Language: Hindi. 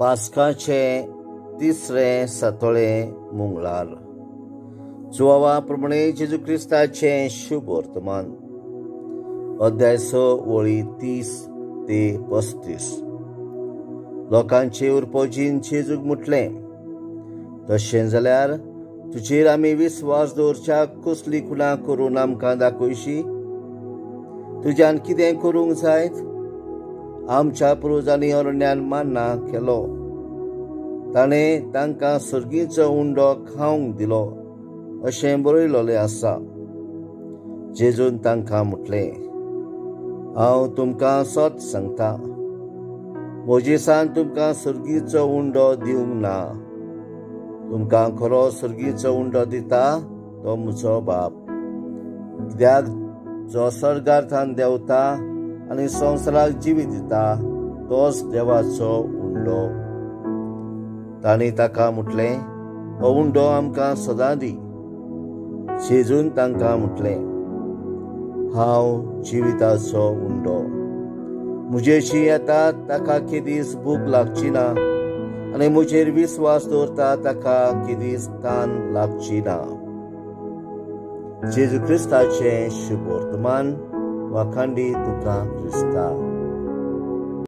पास्काचे तिसरे सातोळे मंगळार जुवावा प्रमाणे जेजू क्रिस्ताचे शुभ वर्तमान अध्याय 6 वळी 30 ते 35। लोकांचे उरपोजीन जेजूक म्हटले, तशें जाल्यार तुजेर आमी विस्वास दवरच्या कसली गुन्हा करून आमकां दाखोयशी? तुज्यान कितें करूंक जायत? आमच्या पुर्वजांनी अरण्यान मान्ना केलो, ताणें तांकां सर्गीचो उंडो खावंक दिलो अशें बरयलोलें आसा। जेजून तांकां म्हटलें, हांव तुमकां सत सांगता, मोजेसान तुमकां सर्गीचो उंडो दिवंक ना। तुमकां खरो सर्गीचो उंडो दिता तो म्हजो बाप, कित्याक जो सर्गार्थान देंवता आनी संवसाराक जिवीत दिता तोच देवाचो उंडो। तांणी ताका म्हटलें, हो उंडो आमकां सदां दी। जेजून तांकां म्हटलें, हांव जिविताचो उंडो। म्हजेशी येता ताका केदीस भूक लागची ना, आनी म्हजेर विस्वास दवरता ताका केदीस तान लागची ना। जेजू क्रिस्ताचें शुभ वर्तमान। वाखांडी तुका क्रिस्ता।